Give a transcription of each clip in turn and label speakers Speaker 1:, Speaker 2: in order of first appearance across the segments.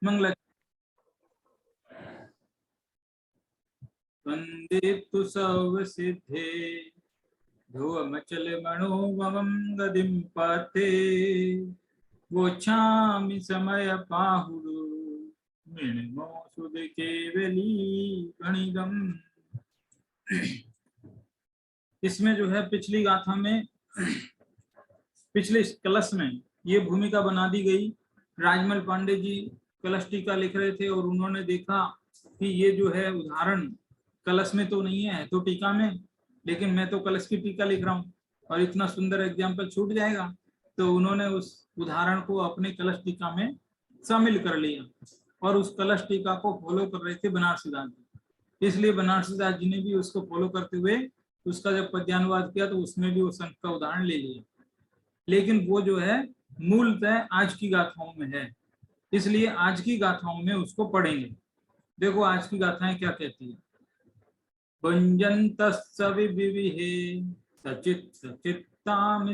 Speaker 1: मंगल। वंदे तु सर्व सिद्धे ध्रुवमचल मनोभवं गदिं पार्थे गोच्छामि समय पाहुरु मिणमो सुध केवली गणिगम। इसमें जो है पिछली गाथा में, पिछले कलश में ये भूमिका बना दी गई। राजमल पांडे जी कलश टीका लिख रहे थे और उन्होंने देखा कि ये जो है उदाहरण कलश में तो नहीं है, तो टीका में, लेकिन मैं तो कलश की टीका लिख रहा हूँ और इतना सुंदर एग्जाम्पल छूट जाएगा, तो उन्होंने उस उदाहरण को अपने कलश टीका में शामिल कर लिया और उस कलश टीका को फॉलो कर रहे थे बनारसी दास जी। इसलिए बनारसी दास जी ने भी उसको फॉलो करते हुए उसका जब पद्यानुवाद किया तो उसमें भी वो संत का उदाहरण ले लिया, लेकिन वो जो है मूलतः आज की गाथाओं में है, इसलिए आज की गाथाओं में उसको पढ़ेंगे। देखो आज की गाथाएं क्या कहती है। भुञ्जन्तस्स विविहे सचित सचित्तामिश्रेदवे।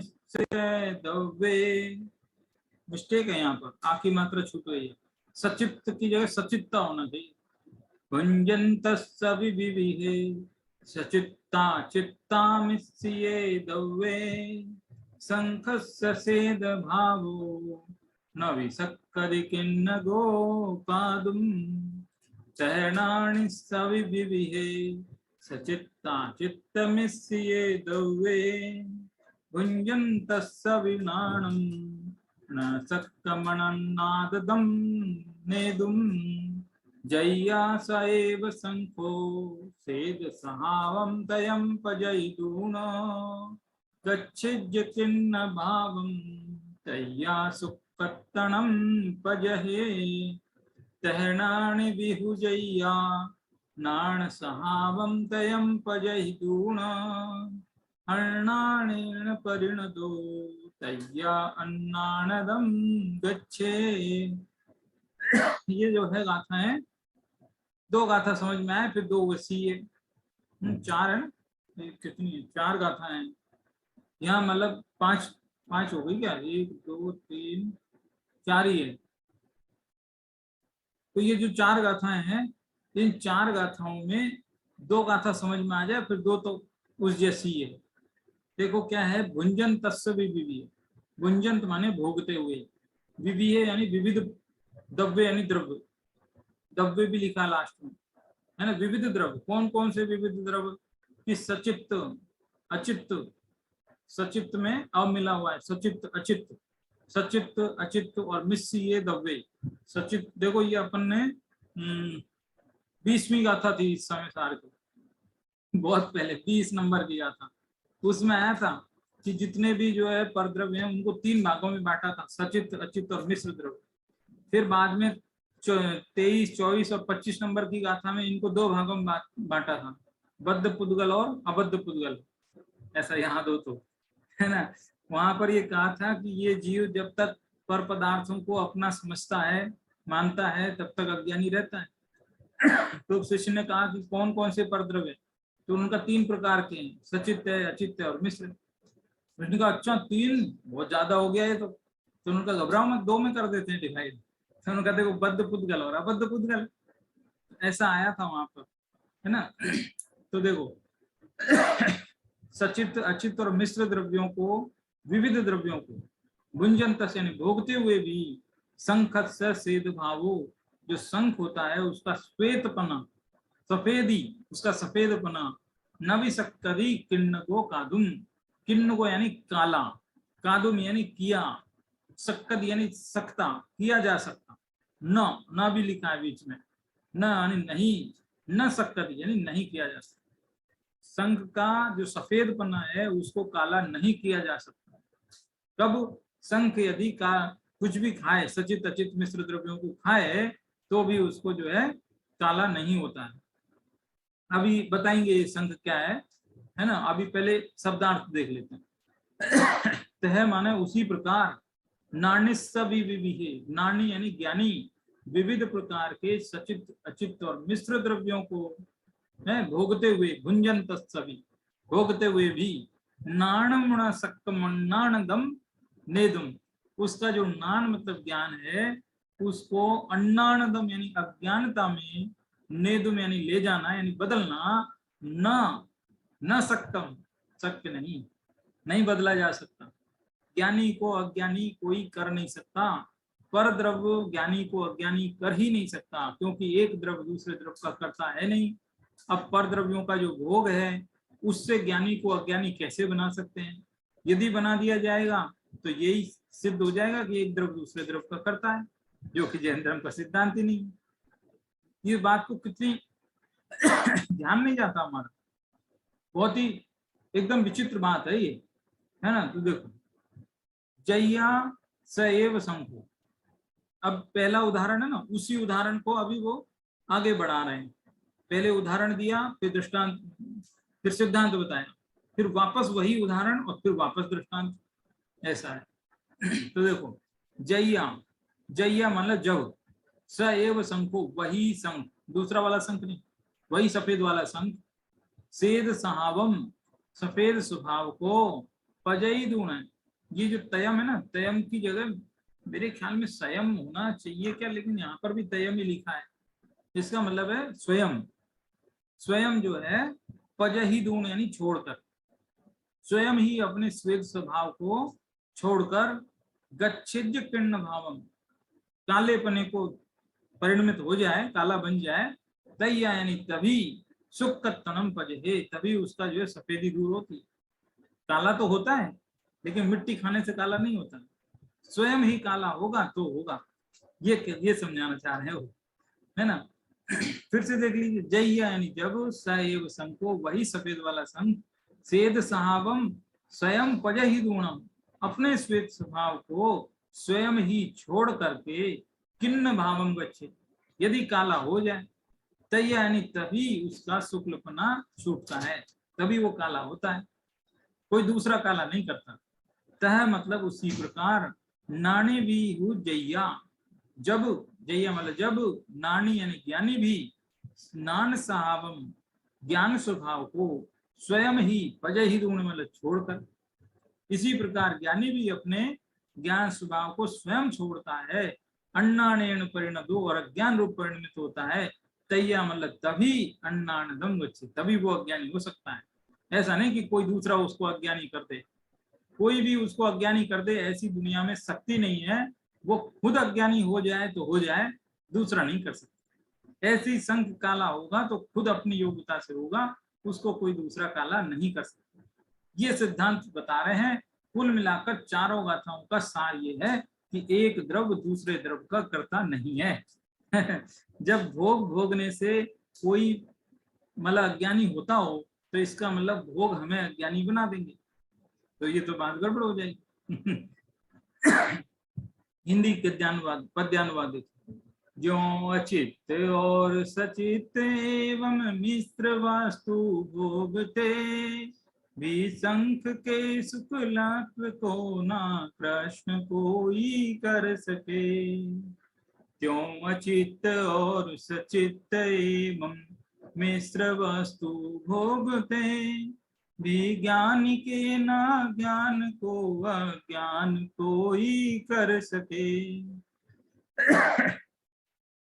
Speaker 1: मिस्टेक है यहाँ पर, आखिरी मात्रा छूट गई है, सचित्त की जगह सचित्ता होना चाहिए। भुञ्जन्तस्स विविहे सचित्ता चित्तामिश्रेदवे शंखस्य सेद भावो न विसक्करि किन्न गोपादुम चरणानि सविविहे सचित्ता चित्तमिस्ये दवे भुञ्जन्तस्य विनाणं न सक्कमणन्नाददं नेदुं जय्या स एव शंखो सेद सहावं तयं पजयितून गच्छिज्य किन्न भावं तय्या सुक्कत्तनं पजहे तहनानि विहुजय्या नाण सहावं तयं पजहितूण हर्णाणेन परिणतो तय्या अन्नानदं गच्छे। ये जो है गाथा है, दो गाथा समझ में आए, फिर दो वसीय, चार है ना, कितनी है, चार गाथा है यहाँ, मतलब पांच हो गई क्या, 1 2 3 4 ही है। तो ये जो चार गाथाएं हैं, इन चार गाथाओं में दो गाथा समझ में आ जाए, फिर दो तो उस जैसी है। देखो क्या है, भुंजन तस्य विविहे। भुंजन माने भोगते हुए, विविहे यानी विविध द्रव्य, यानी द्रव्य, द्रव्य भी लिखा लास्ट में है ना। विविध द्रव्य, कौन कौन से विविध द्रव्य कि सचित्त अचित्त, सचित्त में अ मिला हुआ है, सचित्त अचित्त, सचित्त अचित्त और मिश्र ये द्रव्य। सचित्त देखो ये अपन ने 20वीं गाथा थी इस समय सार की, बहुत पहले 20 नंबर की गाथा, उसमें आया था कि जितने भी जो है परद्रव्य हैं उनको 3 भागों में बांटा था, सचित्त अचित्त और मिश्र द्रव्य। फिर बाद में 23 24 और 25 नंबर की गाथा में इनको 2 भागों में बांटा था, बद्ध पुद्गल और अबद्ध पुद्गल, ऐसा यहाँ दो तो है ना। वहां पर ये कहा था कि ये जीव जब तक पर पदार्थों को अपना समझता है, मानता है, तब तक अज्ञानी रहता है। तो शिष्य ने कहा कि कौन कौन से परद्रव्य, तो उनका 3 प्रकार के हैं, सचित्त है, अचित्त है और मिश्र। उन्होंने कहा अच्छा 3 बहुत ज्यादा हो गया है, तो उनका घबराओ मत, 2 में कर देते हैं डिवाइड। तो उन्होंने कहते बद्ध पुद्गल और अबद्ध पुद्गल, ऐसा आया था वहां पर है ना। तो देखो सचित्त अचित्त और मिश्र द्रव्यों को, विविध द्रव्यों को भुंजंत यानी भोगते हुए भी, शंख से सेद भावो, जो शंख होता है उसका श्वेतपना, सफेदी, उसका सफेदपना, नविसक्करी किन्न को कादुम, किन्न को यानी काला, कादुम यानी किया, सक्कद यानी सकता, किया जा सकता, न भी लिखा है बीच में, न यानी नहीं, न सक्कद यानी नहीं किया जा सकता। शंख का जो सफेदपना है उसको काला नहीं किया जा सकता। कब, शंख यदि का कुछ भी खाए, सचित अचित मिश्र द्रव्यों को खाए, तो भी उसको जो है काला नहीं होता है। अभी बताएंगे ये शंख क्या है ना। अभी पहले शब्दार्थ देख लेते हैं। तह माने उसी प्रकार, नान्यस्य विविहे, नानी यानी ज्ञानी, विविध प्रकार के सचित अचित और मिश्र द्रव्यों को है भोगते हुए, भुंजन तत्सवी, भोगते हुए भी, नाणमण सक्कमन्नानदम नेदुम, उसका जो नान मतलब ज्ञान है, उसको अन्नानदम यानी अज्ञानता में, नेदुम यानी ले जाना यानी बदलना, न सकतम, शक्य नहीं, नहीं बदला जा सकता। ज्ञानी को अज्ञानी कोई कर नहीं सकता, पर द्रव्य ज्ञानी को अज्ञानी कर ही नहीं सकता, क्योंकि एक द्रव्य दूसरे द्रव्य का करता है नहीं। अब पर द्रव्यों का जो भोग है उससे ज्ञानी को अज्ञानी कैसे बना सकते हैं? यदि बना दिया जाएगा तो यही सिद्ध हो जाएगा कि एक द्रव्य दूसरे द्रव्य का करता है, जो कि जैन धर्म का सिद्धांत ही नहीं। ये बात को कितनी ध्यान नहीं जाता हमारा, बहुत ही एकदम विचित्र बात है ये, है ना। तो देखो, जय्या स एव शंखो, अब पहला उदाहरण है ना, उसी उदाहरण को अभी वो आगे बढ़ा रहे हैं। पहले उदाहरण दिया, फिर दृष्टांत, फिर सिद्धांत बताया, फिर वापस वही उदाहरण और फिर वापस दृष्टांत, ऐसा है। तो देखो, जय्या, जय्या मतलब जब, स एव शंखो वही शंख, दूसरा वाला शंख नहीं, वही सफेद वाला शंख, सेद सहावम सफेद स्वभाव को, पजई दूण, ये जो तयम है ना, तयम की जगह मेरे ख्याल में स्वयं होना चाहिए क्या, लेकिन यहाँ पर भी तयम ही लिखा है, इसका मतलब है स्वयं। स्वयं जो है पजही दूण यानी छोड़कर, स्वयं ही अपने स्वेद स्वभाव को छोड़कर, गच्छिज्य किर्ण भावम, कालेपने को परिणमित हो जाए, काला बन जाए, तैया यानी तभी, सुख तनम पजहे, तभी उसका जो है सफेदी दूर होती। काला तो होता है लेकिन मिट्टी खाने से काला नहीं होता, स्वयं ही काला होगा तो होगा, ये समझाना चाह रहे हो, है ना। फिर से देख लीजिए, जय्या यानी जब, स एव शंखो वही सफेद वाला शंख, सेद सहावम स्वयं पजहि दूणम, अपने श्वेत स्वभाव को स्वयं ही छोड़ करके, किन्न भावम गच्छे, यदि काला हो जाए, तैया यानी तभी उसका शुक्लपना छूटता है, तभी वो काला होता है, कोई दूसरा काला नहीं करता। तह मतलब उसी प्रकार, नाणी भी हु जय्या, जब, जय्या मतलब जब, नाणी यानी ज्ञानी भी, स्नान सहावम ज्ञान स्वभाव को, स्वयं ही पजहि दूण मतलब छोड़कर, इसी प्रकार ज्ञानी भी अपने ज्ञान स्वभाव को स्वयं छोड़ता है, अन्नानेन परिणतो, और अज्ञान रूप परिणमित होता है, तैया मतलब तभी, अन्नानदम गच्छति, तभी वो अज्ञानी हो सकता है। ऐसा नहीं कि कोई दूसरा उसको अज्ञानी कर दे, कोई भी उसको अज्ञानी कर दे, ऐसी दुनिया में शक्ति नहीं है। वो खुद अज्ञानी हो जाए तो हो जाए, दूसरा नहीं कर सकता। ऐसी शंख काला होगा तो खुद अपनी योग्यता से होगा, उसको कोई दूसरा काला नहीं कर सकता। ये सिद्धांत बता रहे हैं। कुल मिलाकर चारों गाथाओं का सार ये है कि एक द्रव्य दूसरे द्रव्य का कर्ता नहीं है। जब भोग भोगने से कोई मतलब अज्ञानी होता हो तो इसका मतलब भोग हमें अज्ञानी बना देंगे, तो ये तो बात गड़बड़ हो जाएगी। हिंदी गद्यानुवाद पद्यानुवाद देखिए, जो अचित और सचित एवं मिश्र वस्तु भोगते, भी शंख के शुक्लत्व को ना कृष्ण कोई कर सके। त्यों अचित और सचित एवं मिश्र वस्तु भोगते, विज्ञान के ना ज्ञान को अज्ञान कोई कर सके।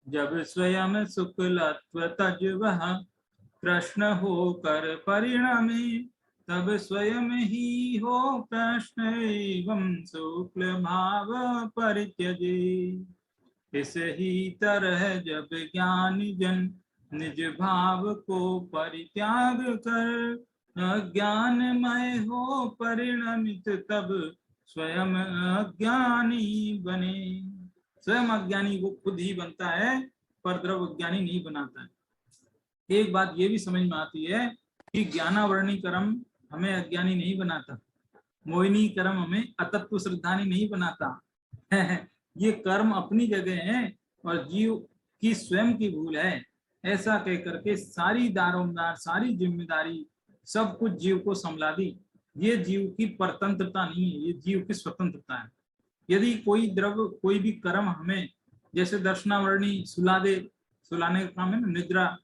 Speaker 1: जब स्वयं शुक्लत्व तज वह कृष्ण होकर परिणमे, तब स्वयं ही हो कृष्ण एवं शुक्ल भाव परित्यजे। इस ही तरह जब ज्ञानी जन निज भाव को परित्याग कर, अज्ञानमय हो परिणमित, तब स्वयं अज्ञानी बने। स्वयं अज्ञानी वो खुद ही बनता है, पर द्रव्य ज्ञानी नहीं बनाता है। एक बात ये भी समझ में आती है कि ज्ञानावरणी कर्म हमें अज्ञानी नहीं बनाता, मोहिनी कर्म हमें अतत्व श्रद्धानी नहीं बनाता। ये कर्म अपनी जगह है और जीव की स्वयं की भूल है, ऐसा कह करके सारी दारोमदार सारी जिम्मेदारी सब कुछ जीव को संभला दी। ये जीव की परतंत्रता नहीं है, ये जीव की स्वतंत्रता है। यदि कोई द्रव्य कोई भी कर्म हमें, जैसे दर्शनावर्णी सुला दे, सुलाने का काम है ना, निद्रा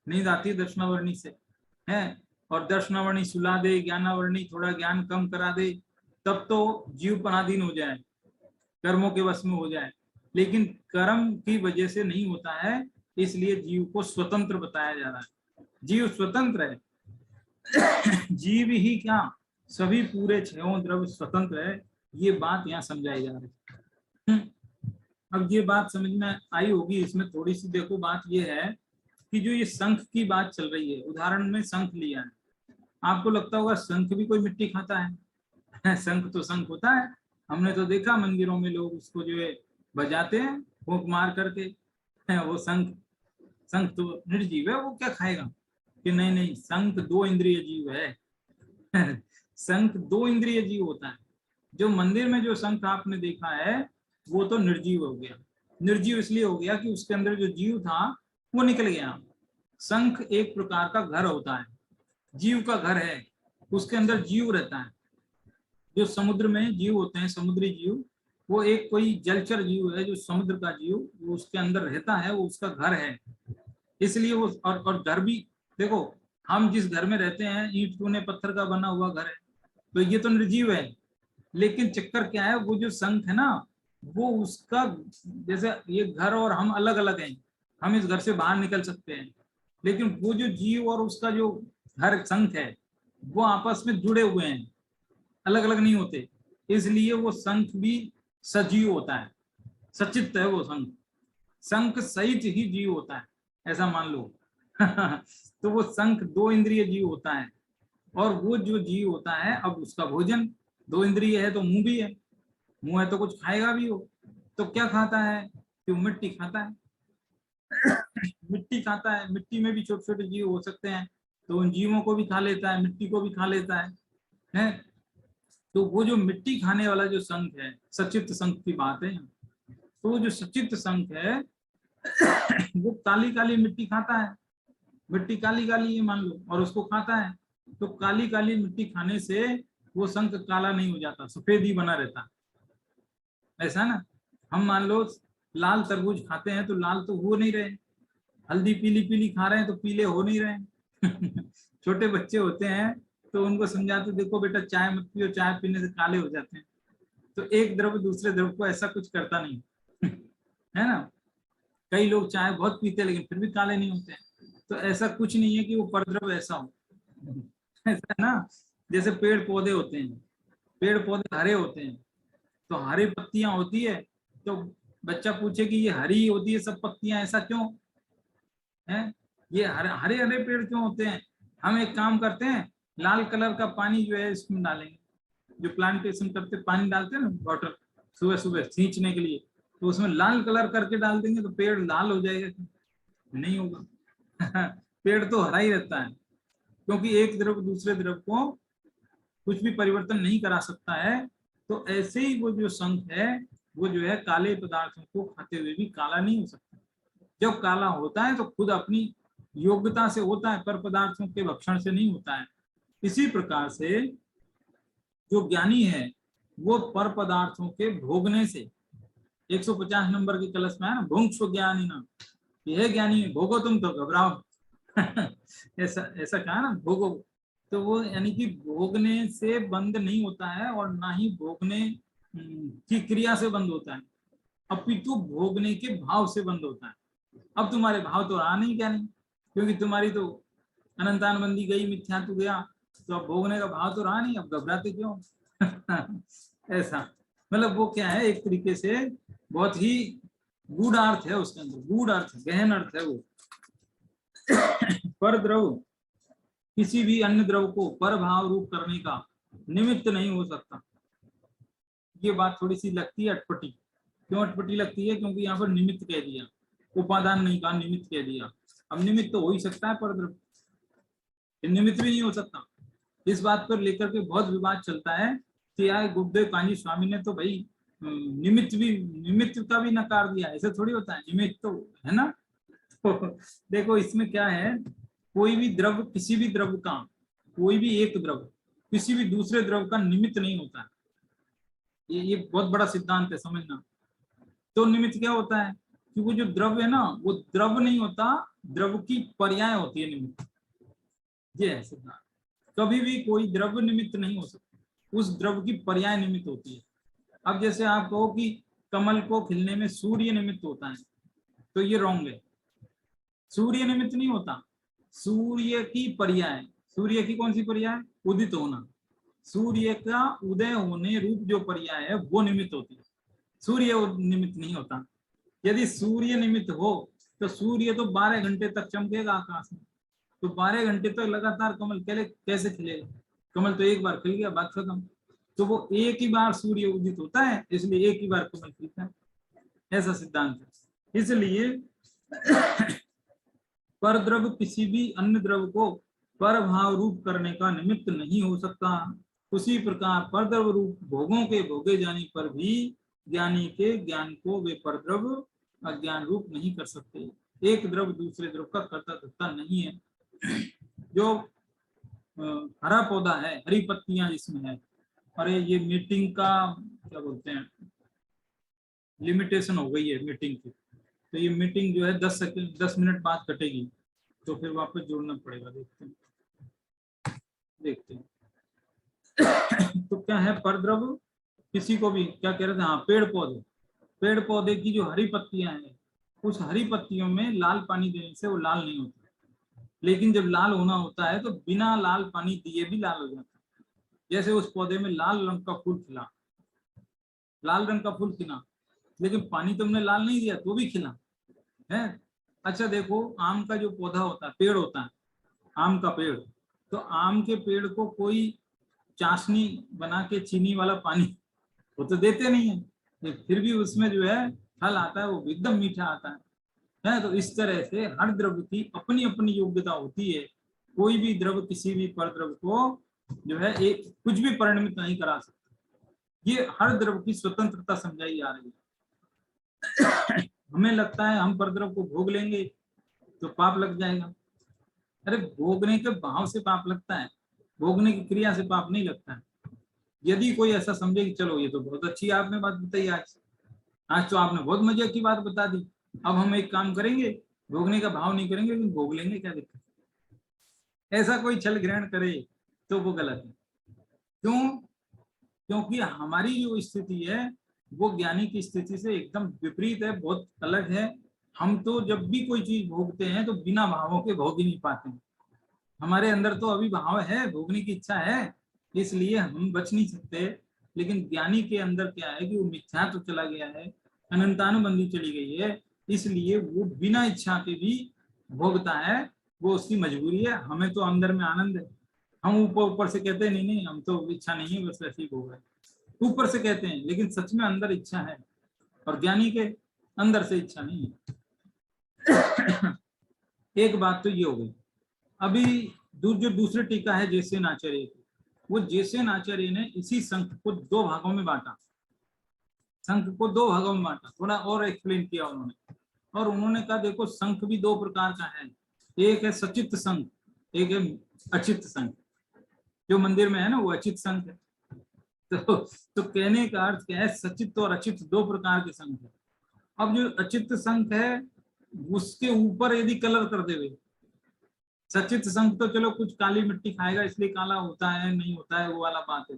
Speaker 1: नींद आती है दर्शनावर्णी से है, और दर्शनावर्णी सुला दे, ज्ञानावर्णी थोड़ा ज्ञान कम करा दे, तब तो जीव पराधीन हो जाए, कर्मों के वश में हो जाए। लेकिन कर्म की वजह से नहीं होता है, इसलिए जीव को स्वतंत्र बताया जा रहा है। जीव स्वतंत्र है। जीव ही क्या, सभी पूरे छहों द्रव्य स्वतंत्र है, ये बात यहाँ समझाई जा रही है। अब ये बात समझ में आई होगी। इसमें थोड़ी सी देखो, बात ये है कि जो ये शंख की बात चल रही है, उदाहरण में शंख लिया है, आपको लगता होगा शंख भी कोई मिट्टी खाता है? शंख तो शंख होता है, हमने तो देखा मंदिरों में लोग उसको जो है बजाते हैं फूंक मार करके। वो शंख, शंख तो निर्जीव है, वो क्या खाएगा? कि नहीं नहीं, शंख दो इंद्रिय जीव है। शंख दो इंद्रिय जीव होता है। जो मंदिर में जो शंख आपने देखा है वो तो निर्जीव हो गया। निर्जीव इसलिए हो गया कि उसके अंदर जो जीव था वो निकल गया। शंख एक प्रकार का घर होता है, जीव का घर है, उसके अंदर जीव रहता है। जो समुद्र में जीव होते हैं, समुद्री जीव, वो एक कोई जलचर जीव है जो समुद्र का जीव, वो उसके अंदर रहता है, वो उसका घर है। इसलिए वो और घर भी देखो, हम जिस घर में रहते हैं ईंट चूने पत्थर का बना हुआ घर है, तो ये तो निर्जीव है। लेकिन चक्कर क्या है, वो जो शंख है ना, वो उसका, जैसे ये घर और हम अलग अलग हैं, हम इस घर से बाहर निकल सकते हैं, लेकिन वो जो जीव और उसका जो घर शंख है वो आपस में जुड़े हुए हैं, अलग अलग नहीं होते। इसलिए वो शंख भी सजीव होता है, सचित्त है वो शंख। शंख सहित ही जीव होता है, ऐसा मान लो। तो वो शंख दो इंद्रिय जीव होता है, और वो जो जीव होता है, अब उसका भोजन दो इंद्रिय है तो मुंह भी है, मुंह है तो कुछ खाएगा भी हो। तो क्या खाता है? कि मिट्टी खाता है। मिट्टी खाता है, मिट्टी में भी छोटे छोटे जीव हो सकते हैं, तो उन जीवों को भी खा लेता है, मिट्टी को भी खा लेता है? तो वो जो मिट्टी खाने वाला जो शंख है, सचित्त शंख की बात है। तो वो जो सचित्त शंख है, वो काली काली मिट्टी खाता है। मिट्टी काली काली है मान लो, और उसको खाता है। तो काली काली मिट्टी खाने से वो शंख काला नहीं हो जाता, सफेद ही बना रहता है। ऐसा ना, हम मान लो लाल तरबूज खाते हैं तो लाल तो हो नहीं रहे, हल्दी पीली पीली खा रहे हैं तो पीले हो नहीं रहे। छोटे बच्चे होते हैं तो उनको समझाते, देखो बेटा चाय मत पियो, चाय पीने से काले हो जाते हैं। तो एक द्रव्य दूसरे द्रव्य को ऐसा कुछ करता नहीं। है ना, कई लोग चाय बहुत पीते हैं लेकिन फिर भी काले नहीं होते हैं। तो ऐसा कुछ नहीं है कि वो परद्रव्य ऐसा हो। ऐसा है ना, जैसे पेड़ पौधे होते हैं, पेड़ पौधे हरे होते हैं, तो हरी पत्तियां होती है, तो बच्चा पूछे कि ये हरी होती है सब पत्तियां, ऐसा क्यों है? ये हरे हरे हरे पेड़ क्यों होते हैं? हम एक काम करते हैं, लाल कलर का पानी जो है इसमें डालेंगे, जो प्लांटेशन करते पानी डालते हैं ना, वाटर सुबह सुबह सींचने के लिए, तो उसमें लाल कलर करके डाल देंगे तो पेड़ लाल हो जाएगा? नहीं होगा। पेड़ तो हरा ही रहता है, क्योंकि एक द्रव दूसरे द्रव को कुछ भी परिवर्तन नहीं करा सकता है। तो ऐसे ही वो जो शंख है, वो जो है काले पदार्थों को खाते हुए भी काला नहीं हो सकता। जब काला होता है तो खुद अपनी योग्यता से होता है, पर पदार्थों के भक्षण से नहीं होता है। इसी प्रकार से जो ज्ञानी है वो पर पदार्थों के भोगने से, 150 नंबर के कलश में है ना, भुंक्ष ज्ञानी ना, यह ज्ञानी है, भोगो तुम तो घबराओ। ऐसा ऐसा कहा ना, भोगो। तो वो यानी कि भोगने से बंद नहीं होता है, और ना ही भोगने की क्रिया से बंद होता है, अपितु भोगने के भाव से बंद होता है। अब तुम्हारे भाव तो रहा नहीं, क्या नहीं, क्योंकि तुम्हारी तो अनंतान बंदी गई, मिथ्या तो गया, तो अब भोगने का भाव तो रहा नहीं, अब घबराते क्यों? ऐसा मतलब वो क्या है, एक तरीके से बहुत ही गूढ़ अर्थ है उसके अंदर, गूढ़ अर्थ, गहन अर्थ है वो। पर द्रव किसी भी अन्य द्रव को पर भाव रूप करने का निमित्त नहीं हो सकता। ये बात थोड़ी सी लगती है अटपटी। क्यों अटपटी लगती है? क्योंकि यहाँ पर निमित्त कह दिया, उपादान नहीं कहा, निमित्त कह दिया। अब निमित्त तो हो ही सकता है पर द्रव, निमित्त भी नहीं हो सकता। इस बात पर लेकर के बहुत विवाद चलता है कि यार गुरुदेव कांजी स्वामी ने तो भाई निमित्त का भी नकार दिया, ऐसे थोड़ी होता है, निमित्त तो है ना। तो देखो इसमें क्या है, कोई भी द्रव्य, किसी भी द्रव्य का, कोई भी एक द्रव्य किसी भी दूसरे द्रव्य का निमित्त नहीं होता है। ये बहुत बड़ा सिद्धांत है, समझना। तो निमित्त क्या होता है कि वो जो द्रव्य है ना, वो द्रव्य नहीं होता, द्रव्य की पर्याय होती है निमित्त। ये है सिद्धांत। कभी भी कोई द्रव्य निमित्त नहीं हो सकता, उस द्रव्य की पर्याय निमित्त होती है। अब जैसे आप कहो कि कमल को खिलने में सूर्य निमित्त होता है, तो ये रॉन्ग है। सूर्य निमित्त नहीं होता, सूर्य की पर्याय। सूर्य की कौन सी पर्याय? उदित होना। सूर्य का उदय होने रूप जो पर्याय है वो निमित्त होती है, सूर्य निमित्त नहीं होता। यदि सूर्य निमित्त हो तो सूर्य तो 12 घंटे तक चमकेगा आकाश में, तो 12 घंटे तक लगातार कमल कैसे खिलेगा? कमल तो एक बार खिल गया, बात खत्म। तो वो एक ही बार सूर्य उदित होता है, इसलिए एक ही बार कमल खिलता है, ऐसा सिद्धांत है। इसलिए पर द्रव किसी भी अन्य द्रव को पर भाव रूप करने का निमित्त नहीं हो सकता। उसी प्रकार पर द्रव रूप भोगों के भोगे जाने पर भी ज्ञानी के ज्ञान को वे पर द्रव अज्ञान रूप नहीं कर सकते। एक द्रव दूसरे द्रव का कर्ता धर्ता नहीं है। जो हरा पौधा है, हरी पत्तियां जिसमें है, अरे ये मीटिंग का क्या बोलते हैं, लिमिटेशन हो गई है मीटिंग की, तो ये मीटिंग जो है 10 मिनट बाद कटेगी, तो फिर वापस जोड़ना पड़ेगा। देखते हैं तो क्या है पर द्रव किसी को भी क्या कह रहे थे, हाँ पेड़ पौधे की जो हरी पत्तियां हैं, उस हरी पत्तियों में लाल पानी देने से वो लाल नहीं होता, लेकिन जब लाल होना होता है तो बिना लाल पानी दिए भी लाल हो जाता है। जैसे उस पौधे में लाल रंग का फूल खिला, लाल रंग का फूल खिला, लेकिन पानी तुमने लाल नहीं दिया तो भी खिला है। अच्छा देखो, आम का जो पौधा होता है, पेड़ होता है, आम का पेड़, तो आम के पेड़ को कोई चाशनी बना के चीनी वाला पानी वो तो देते नहीं है, फिर भी उसमें जो है फल आता है, वो एकदम मीठा आता है। तो इस तरह से हर द्रव्य की अपनी अपनी योग्यता होती है। कोई भी द्रव्य किसी भी पर द्रव्य को जो है एक कुछ भी परिणमित नहीं करा सकता। ये हर द्रव्य की स्वतंत्रता समझाई जा रही है। हमें लगता है हम पर द्रव्य को भोग लेंगे तो पाप लग जाएगा। अरे भोगने के भाव से पाप लगता है, भोगने की क्रिया से पाप नहीं लगता है। यदि कोई ऐसा समझे कि चलो ये तो बहुत अच्छी आपने बात बताई, आज तो आपने बहुत मजे की बात बता दी, अब हम एक काम करेंगे, भोगने का भाव नहीं करेंगे लेकिन भोग लेंगे, क्या दिक्कत? ऐसा कोई छल ग्रहण करे तो वो गलत है। क्यों? क्योंकि हमारी जो स्थिति है वो ज्ञानी की स्थिति से एकदम विपरीत है, बहुत अलग है। हम तो जब भी कोई चीज भोगते हैं तो बिना भावों के भोग ही नहीं पाते हैं। हमारे अंदर तो अभी भाव है, भोगने की इच्छा है, इसलिए हम बच नहीं सकते। लेकिन ज्ञानी के अंदर क्या है कि वो मिथ्या तो चला गया है, अनंतानुबंधी चली गई है, इसलिए वो बिना इच्छा के भी भोगता है, वो उसकी मजबूरी है। हमें तो अंदर में आनंद है, हम ऊपर ऊपर से कहते हैं नहीं नहीं हम तो इच्छा नहीं है, बस ऐसे ही भोग रहे, ऊपर से कहते हैं, लेकिन सच में अंदर इच्छा है, और ज्ञानी के अंदर से इच्छा नहीं है। एक बात तो ये हो गई। अभी जो दूसरी टीका है जैसे आचार्य की, वो जैसे आचार्य ने इसी संख को 2 भागों में बांटा, संख को 2 भागों में बांटा, थोड़ा और एक्सप्लेन किया उन्होंने। और उन्होंने कहा देखो संख भी 2 प्रकार का है, एक है सचित्त संख, एक है अचित्त संख। जो मंदिर में है ना वो अचित्त संख है। तो कहने का अर्थ क्या है, सचित्त और अचित्त 2 प्रकार के संख है। अब जो अचित्त संख है उसके ऊपर यदि कलर कर देवे, सचित्त संख तो चलो कुछ काली मिट्टी खाएगा इसलिए काला होता है नहीं होता है वो वाला बात है,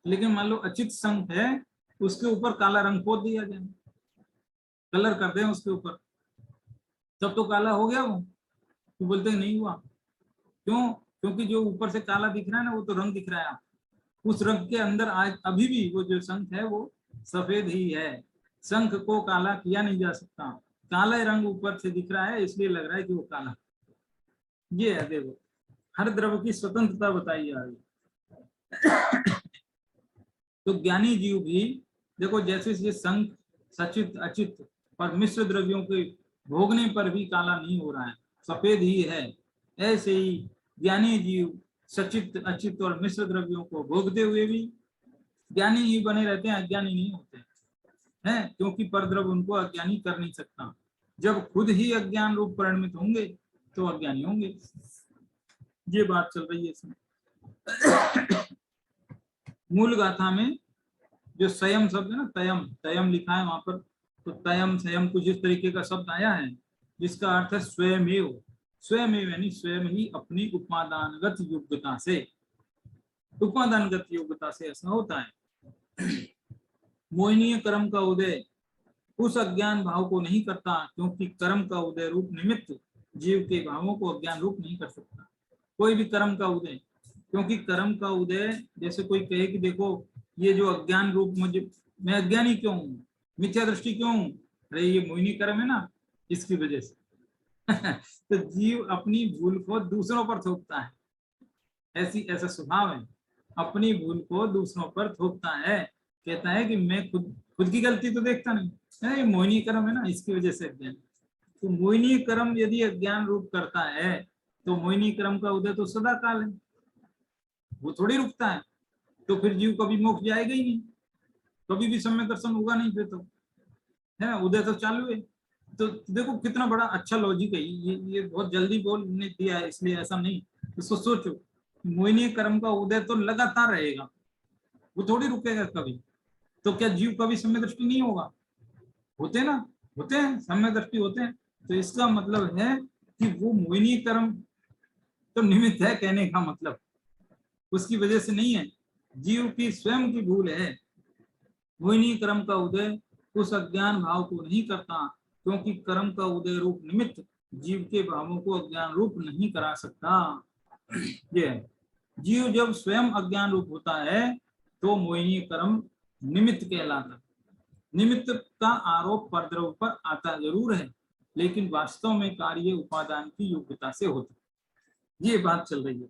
Speaker 1: लेकिन मान लो अचित्त संख है, उसके ऊपर काला रंग पोत दिया जाए, कलर कर दें उसके ऊपर, तब तो काला हो गया वो। तो बोलते हैं नहीं हुआ, क्यों? क्योंकि जो ऊपर से काला दिख रहा है ना वो तो रंग दिख रहा है, उस रंग के अंदर आज अभी भी वो जो शंख है वो सफेद ही है। शंख को काला किया नहीं जा सकता, काला रंग ऊपर से दिख रहा है इसलिए लग रहा है कि वो काला। ये है देखो, हर द्रव्य की स्वतंत्रता बताई जा रही है। तो ज्ञानी जीव भी देखो जैसे ये शंख सचित अचित और मिश्र द्रव्यों के भोगने पर भी काला नहीं हो रहा है, सफेद ही है, ऐसे ही ज्ञानी जीव सचित अचित और मिश्र द्रव्यों को भोगते हुए भी ज्ञानी ही बने रहते हैं, अज्ञानी नहीं होते हैं, क्योंकि परद्रव्य उनको अज्ञानी कर नहीं सकता। जब खुद ही अज्ञान रूप परिणमित होंगे तो अज्ञानी होंगे, ये बात चल रही है इसमें। मूल गाथा में जो संयम शब्द है ना, तयम तयम लिखा है वहां पर, तो तयम संयम कुछ इस तरीके का शब्द आया है जिसका अर्थ है स्वयमेव, स्वयमेव यानी स्वयं ही अपनी उपादानगत योग्यता से, उपादानगत योग्यता से ऐसा होता है। मोहिनीय कर्म का उदय उस अज्ञान भाव को नहीं करता, क्योंकि कर्म का उदय रूप निमित्त जीव के भावों को अज्ञान रूप नहीं कर सकता। कोई भी कर्म का उदय, क्योंकि कर्म का उदय, जैसे कोई कहे कि देखो ये जो अज्ञान रूप, मुझे, मैं अज्ञानी क्यों हूँ, मिथ्या दृष्टि क्यों हूँ, अरे ये मोहिनी कर्म है ना, इसकी वजह से। तो जीव अपनी भूल को दूसरों पर थोपता है, ऐसा स्वभाव है, अपनी भूल को दूसरों पर थोपता है। कहता है कि मैं खुद की गलती तो देखता नहीं है, ये मोहिनी कर्म है ना, इसकी वजह से अज्ञान। तो मोहिनी कर्म यदि अज्ञान रूप करता है, तो मोहिनी कर्म का उदय तो सदा काल है, वो थोड़ी रुकता है। तो फिर जीव कभी मोक्ष जाएगा ही नहीं, कभी भी सम्यक दर्शन होगा नहीं फिर तो, है ना, उदय तो चालू है। तो देखो कितना बड़ा अच्छा लॉजिक है ये बहुत जल्दी बोलने दिया है, इसलिए ऐसा नहीं। इसको सोचो, मोहिनी कर्म का उदय तो लगातार रहेगा, वो थोड़ी रुकेगा कभी। तो क्या जीव कभी सम्यक दृष्टि नहीं होगा? होते ना, होते हैं, सम्यक दृष्टि होते हैं। तो इसका मतलब है कि वो मोहिनी कर्म तो निमित्त है, कहने का मतलब उसकी वजह से नहीं है, जीव की स्वयं की भूल है। मोहिनी कर्म का उदय उस अज्ञान भाव को नहीं करता, क्योंकि कर्म का उदय रूप निमित्त जीव के भावों को अज्ञान रूप नहीं करा सकता। ये जीव जब स्वयं अज्ञान रूप होता है तो मोहिनी कर्म निमित्त कहलाता। निमित्त का आरोप परद्रव्य पर आता जरूर है, लेकिन वास्तव में कार्य उपादान की योग्यता से होता, ये बात चल रही है।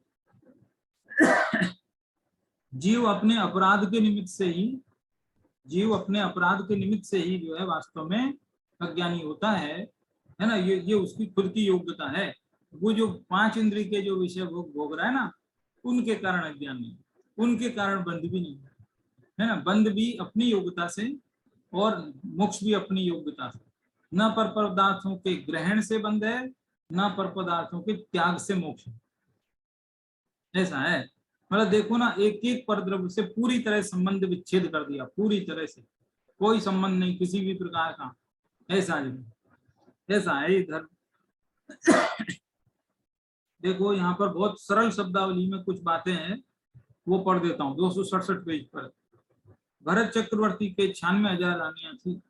Speaker 1: जीव अपने अपराध के निमित्त से ही, जीव अपने अपराध के निमित्त से ही जो है वास्तव में अज्ञानी होता है ना, ये उसकी खुद की योग्यता है। वो जो 5 इंद्रिय के जो विषय भोग रहा है ना, उनके कारण अज्ञान नहीं, उनके कारण बंध भी नहीं है ना, बंध भी अपनी योग्यता से और मोक्ष भी अपनी योग्यता से। न पर पदार्थों के ग्रहण से बंध है, न पर पदार्थों के त्याग से मोक्ष, ऐसा है। मतलब देखो ना, एक एक परद्रव्य से पूरी तरह संबंध विच्छेद कर दिया, पूरी तरह से कोई संबंध नहीं किसी भी प्रकार का, ऐसा है, ऐसा है इधर। देखो यहाँ पर बहुत सरल शब्दावली में कुछ बातें हैं, वो पढ़ देता हूँ। 267 पेज पर, भरत चक्रवर्ती के 96,000 रानियां थी,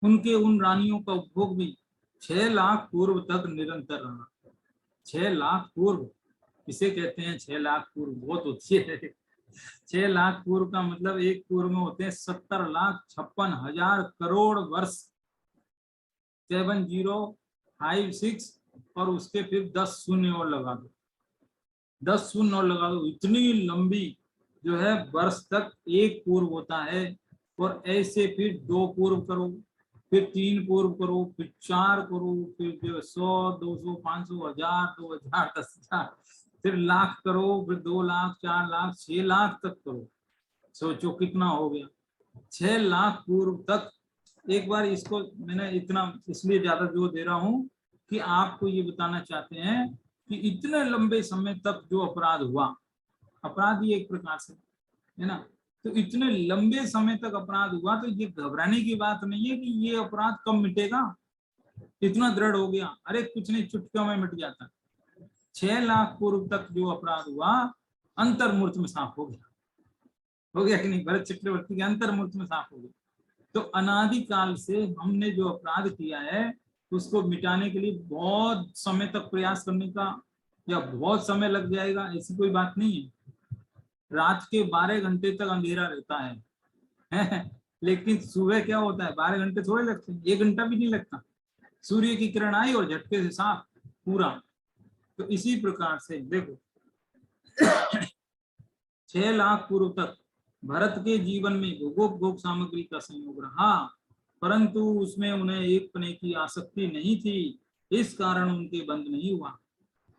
Speaker 1: उनके उन रानियों का उपभोग भी 6 लाख पूर्व तक निरंतर रहा। 6 लाख पूर्व, इसे कहते हैं 6 लाख पूर्व, बहुत होती है। 6 लाख पूर्व का मतलब एक पूर्व में होते हैं 70,56,000 करोड़ वर्ष, 7056, और उसके फिर 10 शून्य और लगा दो, 10 शून्य और लगा दो, इतनी लंबी जो है वर्ष तक एक पूर्व होता है। और ऐसे फिर 2 पूर्व करो, फिर 3 पूर्व करो, फिर 4 करो, फिर जो 100, 200, 500, 1000, 2000, 10,000, फिर लाख करो, फिर 2 लाख, 4 लाख, 6 लाख तक करो। सोचो कितना हो गया, 6 लाख पूर्व तक। एक बार इसको मैंने इतना इसलिए ज्यादा जोर दे रहा हूं कि आपको ये बताना चाहते हैं कि इतने लंबे समय तक जो अपराध हुआ, अपराध ही एक प्रकार से है ना, तो इतने लंबे समय तक अपराध हुआ, तो ये घबराने की बात नहीं है कि ये अपराध कब मिटेगा, इतना दृढ़ हो गया। अरे कुछ नहीं, चुटकियों में मिट जाता। 6 लाख पूर्व तक जो अपराध हुआ अंतर्मूर्त में साफ हो गया कि नहीं, भरत चक्रवर्ती के अंतर्मूर्त में साफ हो गया। तो अनादिकाल से हमने जो अपराध किया है उसको मिटाने के लिए बहुत समय तक प्रयास करने का, या बहुत समय लग जाएगा, ऐसी कोई बात नहीं है। रात के 12 घंटे तक अंधेरा रहता है लेकिन सुबह क्या होता है, 12 घंटे थोड़े लगते हैं, 1 घंटा भी नहीं लगता, सूर्य की किरण आई और झटके से साफ पूरा। तो इसी प्रकार से देखो 6 लाख पूर्व तक भरत के जीवन में भोग सामग्री का संयोग रहा, परंतु उसमें उन्हें एक पने की आसक्ति नहीं थी, इस कारण उनके बंध नहीं हुआ।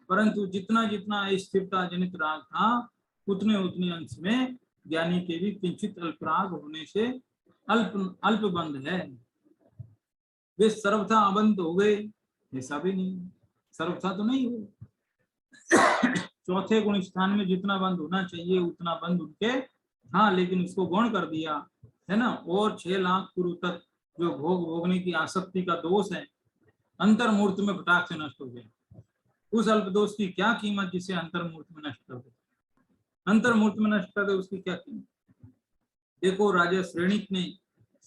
Speaker 1: परंतु जितना जितना स्थिरता जनित राग था, उतने उतने अंश में ज्ञानी के भी किंचित अल्पराग होने से अल्प बंध है। वे सर्वथा अबंध हो गए, ऐसा भी नहीं, सर्वथा तो नहीं हुए। चौथे गुण स्थान में जितना बंद होना चाहिए उतना बंद उनके, हाँ, लेकिन उसको गौण कर दिया है ना। और 6 लाख पूर्व तक जो भोगने की आसक्ति का दोष है अंतर्मूर्त में फटाक से नष्ट हो गया। उस अल्प दोष की क्या कीमत जिसे अंतर्मूर्त में नष्ट कर दे, अंतर्मूर्त में नष्ट कर दे, उसकी क्या कीमत। देखो राजा श्रेणिक ने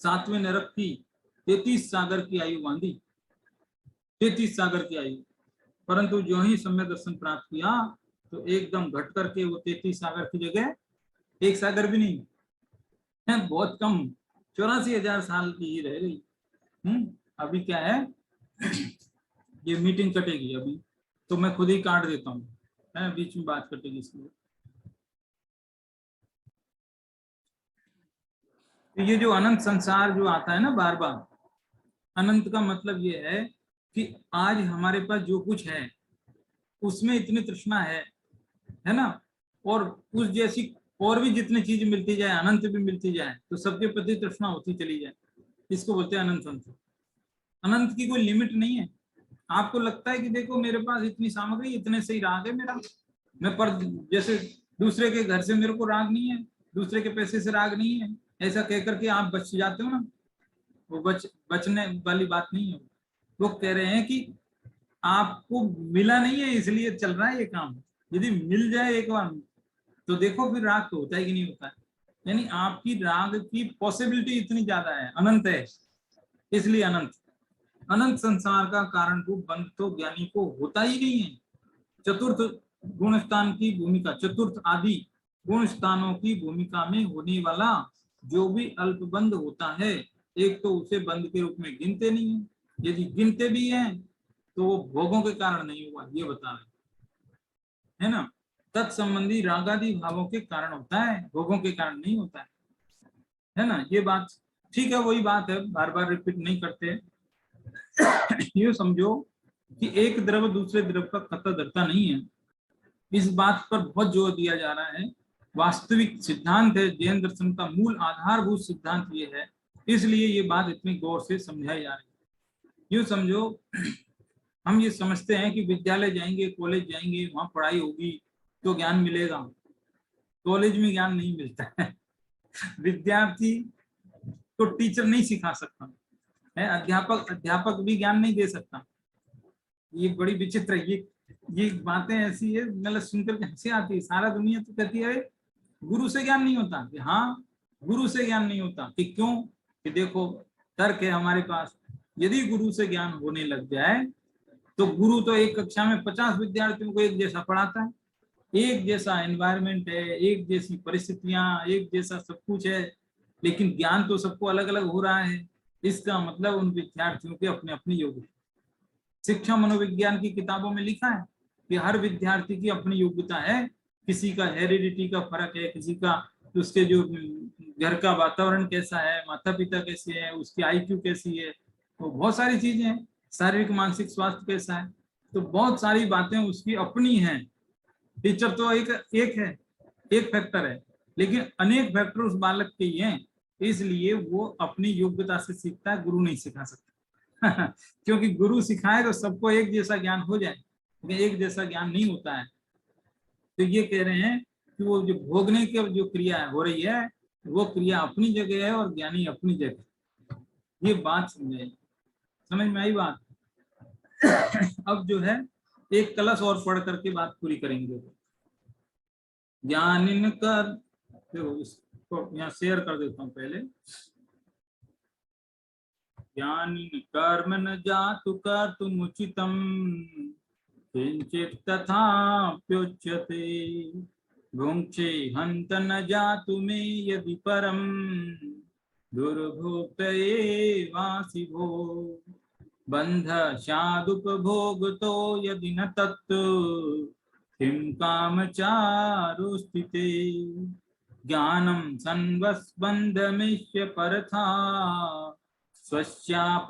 Speaker 1: 7वें नरक की 33 सागर की आयु बांधी, 33 सागर की आयु। परंतु जो ही सम्यक दर्शन प्राप्त किया तो एकदम घट करके वो 33 सागर की जगह 1 सागर भी नहीं है, बहुत कम, 84,000 साल की ही रह गई। अभी क्या है, ये मीटिंग कटेगी अभी, तो मैं खुद ही काट देता हूँ, है बीच में बात कटेगी इसलिए। तो ये जो अनंत संसार जो आता है ना बार बार, अनंत का मतलब ये है कि आज हमारे पास जो कुछ है उसमें इतनी तृष्णा है ना, और उस जैसी और भी जितनी चीज मिलती जाए, अनंत भी मिलती जाए, तो सबके प्रति तृष्णा होती चली जाए, इसको बोलते हैं अनंत संसार। अनंत की कोई लिमिट नहीं है। आपको लगता है कि देखो मेरे पास इतनी सामग्री, इतने से ही राग है मेरा, मैं पर जैसे दूसरे के घर से मेरे को राग नहीं है, दूसरे के पैसे से राग नहीं है, ऐसा कहकर के आप बच जाते हो ना, वो बचने वाली बात नहीं है। वो कह रहे हैं कि आपको मिला नहीं है इसलिए चल रहा है ये काम, यदि मिल जाए एक बार तो देखो फिर राग तो होता है कि नहीं होता है। यानी आपकी राग की पॉसिबिलिटी इतनी ज्यादा है, अनंत है, इसलिए अनंत। अनंत संसार का कारण रूप बंध तो ज्ञानी को होता ही नहीं है। चतुर्थ गुण स्थान की भूमिका, चतुर्थ आदि गुण स्थानों की भूमिका में होने वाला जो भी अल्प बंध होता है, एक तो उसे बंध के रूप में गिनते नहीं है, यदि गिनते भी हैं तो वो भोगों के कारण नहीं हुआ, ये बता रहे है ना। तत्संबंधी रागादि भावों के कारण होता है, भोगों के कारण नहीं होता है ना। ये बात ठीक है, वही बात है, बार बार रिपीट नहीं करते। ये समझो कि एक द्रव दूसरे द्रव का कतः धरता नहीं है, इस बात पर बहुत जोर दिया जा रहा है। वास्तविक सिद्धांत है, जैन दर्शन का मूल आधारभूत सिद्धांत ये है, इसलिए ये बात इतनी गौर से समझाई जा रही है। यूं समझो, हम ये समझते हैं कि विद्यालय जाएंगे, कॉलेज जाएंगे, वहां पढ़ाई होगी तो ज्ञान मिलेगा। कॉलेज में ज्ञान नहीं मिलता है। विद्यार्थी को टीचर नहीं सिखा सकता है, अध्यापक भी ज्ञान नहीं दे सकता। ये बड़ी विचित्र है, ये बातें ऐसी है, मतलब सुनकर के हंसी आती है। सारा दुनिया तो कहती है गुरु से ज्ञान नहीं होता, कि हाँ गुरु से ज्ञान नहीं होता, कि क्यों, कि देखो तर्क है हमारे पास। यदि गुरु से ज्ञान होने लग जाए तो गुरु तो एक कक्षा में 50 विद्यार्थियों को एक जैसा पढ़ाता है, एक जैसा एनवायरमेंट है, एक जैसी परिस्थितियां, एक जैसा सब कुछ है, लेकिन ज्ञान तो सबको अलग अलग हो रहा है। इसका मतलब उन विद्यार्थियों के अपने अपनी योग्यता। शिक्षा मनोविज्ञान की किताबों में लिखा है कि हर विद्यार्थी की अपनी योग्यता है, किसी का हेरिडिटी का फर्क है, किसी का उसके जो घर का वातावरण कैसा है, माता पिता कैसे है, उसकी आईक्यू कैसी है, तो बहुत सारी चीजें हैं, शारीरिक मानसिक स्वास्थ्य कैसा है, तो बहुत सारी बातें उसकी अपनी हैं। टीचर तो एक है, एक फैक्टर है, लेकिन अनेक फैक्टर उस बालक के ही हैं, इसलिए वो अपनी योग्यता से सीखता है, गुरु नहीं सिखा सकता। क्योंकि गुरु सिखाए तो सबको एक जैसा ज्ञान हो जाए, लेकिन एक जैसा ज्ञान नहीं होता है। तो ये कह रहे हैं कि वो जो भोगने की जो क्रिया हो रही है, वो क्रिया अपनी जगह है और ज्ञानी अपनी जगह। ये बात समझ में आई बात। अब जो है एक कलश और पढ़ करके बात पूरी करेंगे। ज्ञानिन कर, देखो इसको यहाँ शेयर कर देता हूँ पहले। ज्ञानिन कर्म न जातु कर्तुमुचितम किंचित तथाप्युच्यते भुंक्षे हंत न जातु मे यदि परम दुर्भोक्तये वासि भो बंध शादुपभोगतो यदि न तत् किं कामचारो स्थिते ज्ञानम संवस्बंधमिष्य परथा स्वस्यापराधात्रुवम्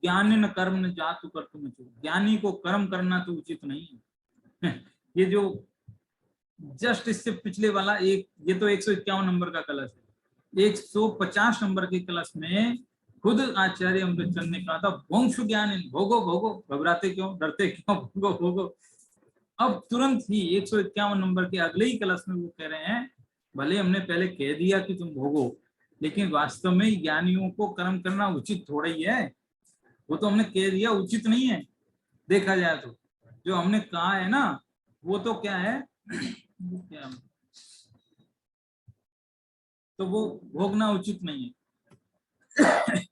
Speaker 1: ज्ञानी न कर्म न जातु कर्तुम उचित। ज्ञानी को कर्म करना तो उचित नहीं है। ये जो जस्ट इससे पिछले वाला एक, ये तो 151 नंबर का कलश है, 150 नंबर के कलश में खुद आचार्य अमृतचंद ने कहा था वंश ज्ञान, भोगो भोगो, घबराते क्यों, डरते क्यों, भोगो भोगो। अब तुरंत ही 151 नंबर के अगले ही कलश में वो कह रहे हैं भले हमने पहले कह दिया कि तुम भोगो, लेकिन वास्तव में ज्ञानियों को कर्म करना उचित थोड़ा ही है। वो तो हमने कह दिया उचित नहीं है, देखा जाए तो जो हमने कहा है ना, वो तो क्या है, क्या तो वो भोगना उचित नहीं है।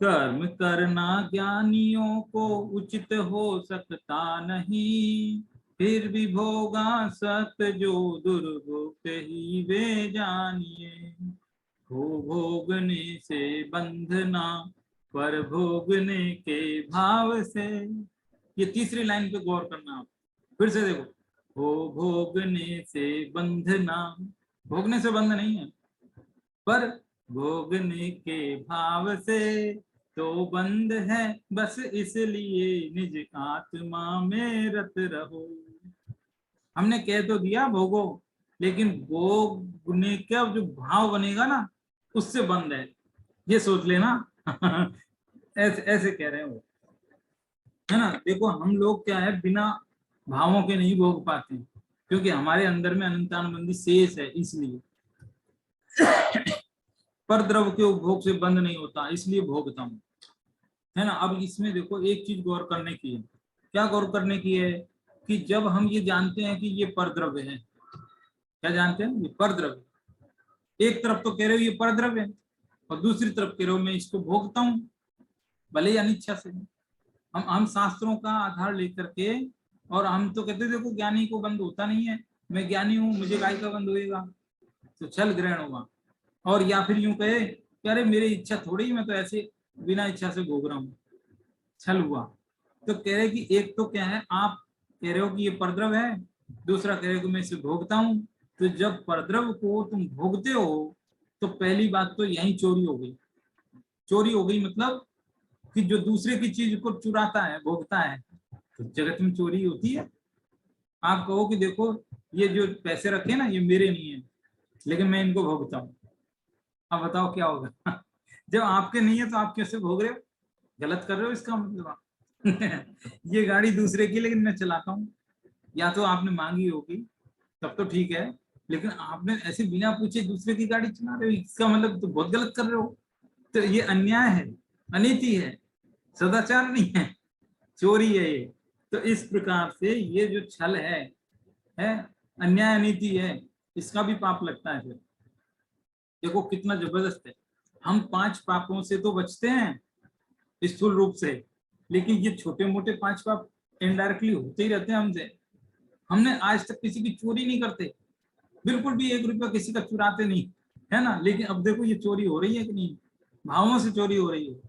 Speaker 1: कर्म करना ज्ञानियों को उचित हो सकता नहीं, फिर भी भोगा सत जो दुर्भोग ही वे जानिए। हो भोगने से बंधना, पर भोगने के भाव से। ये तीसरी लाइन पे गौर करना आप, फिर से देखो। हो भोगने से बंधना, भोगने से बंध नहीं है, पर भोगने के भाव से तो बंद है, बस इसलिए निज आत्मा में रत रहो। हमने कह तो दिया भोगो, लेकिन भोगने का जो भाव बनेगा ना, उससे बंद है, ये सोच लेना। ऐसे ऐसे कह रहे हैं वो, है ना। देखो हम लोग क्या है, बिना भावों के नहीं भोग पाते, क्योंकि हमारे अंदर में अनंतानुबंधी शेष है, इसलिए। पर द्रव्य के उपभोग से बंद नहीं होता, इसलिए भोगता हूं, है ना। अब इसमें देखो एक चीज गौर करने की है। क्या गौर करने की है? कि जब हम ये जानते हैं कि ये परद्रव्य है, क्या जानते हैं? ये परद्रव्य। एक तरफ तो कह रहे हो ये परद्रव्य है, और दूसरी तरफ कह रहे हो मैं इसको भोगता हूँ, भले ही अनिच्छा से। हम शास्त्रों का आधार लेकर के, और हम तो कहते देखो ज्ञानी को बंद होता नहीं है, मैं ज्ञानी हूँ मुझे गाय का बंद होएगा, तो छल ग्रहण होगा। और या फिर यूं कहे कि अरे मेरी इच्छा थोड़ी, मैं तो ऐसे बिना इच्छा से भोग रहा हूँ, छल हुआ। तो कह रहे कि एक तो क्या है, आप कह रहे हो कि ये परद्रव्य है, दूसरा कह रहे हो कि मैं इसे भोगता हूँ। तो जब परद्रव्य को तुम भोगते हो, तो पहली बात तो यही चोरी हो गई। चोरी हो गई मतलब कि जो दूसरे की चीज को चुराता है, भोगता है, तो जगत में चोरी होती है। आप कहो कि देखो ये जो पैसे रखे ना, ये मेरे नहीं है, लेकिन मैं इनको भोगता हूँ, अब बताओ क्या होगा? जब आपके नहीं है तो आप कैसे भोग रहे हो? गलत कर रहे हो इसका मतलब आप। ये गाड़ी दूसरे की, लेकिन मैं चलाता हूँ। या तो आपने मांगी होगी, तब तो ठीक है, लेकिन आपने ऐसे बिना पूछे दूसरे की गाड़ी चला रहे हो, इसका मतलब तो बहुत गलत कर रहे हो। तो ये अन्याय है, अनीति है, सदाचार नहीं है, चोरी है ये। तो इस प्रकार से ये जो छल है अन्याय अनीति है, इसका भी पाप लगता है। फिर देखो कितना जबरदस्त है। हम 5 पापों से तो बचते हैं स्थूल रूप से, लेकिन ये छोटे मोटे 5 पाप इनडायरेक्टली होते ही रहते हैं हमसे। हमने आज तक किसी की चोरी नहीं करते, बिल्कुल भी 1 रुपया किसी का चुराते नहीं, है ना। लेकिन अब देखो ये चोरी हो रही है कि नहीं, भावों से चोरी हो रही है।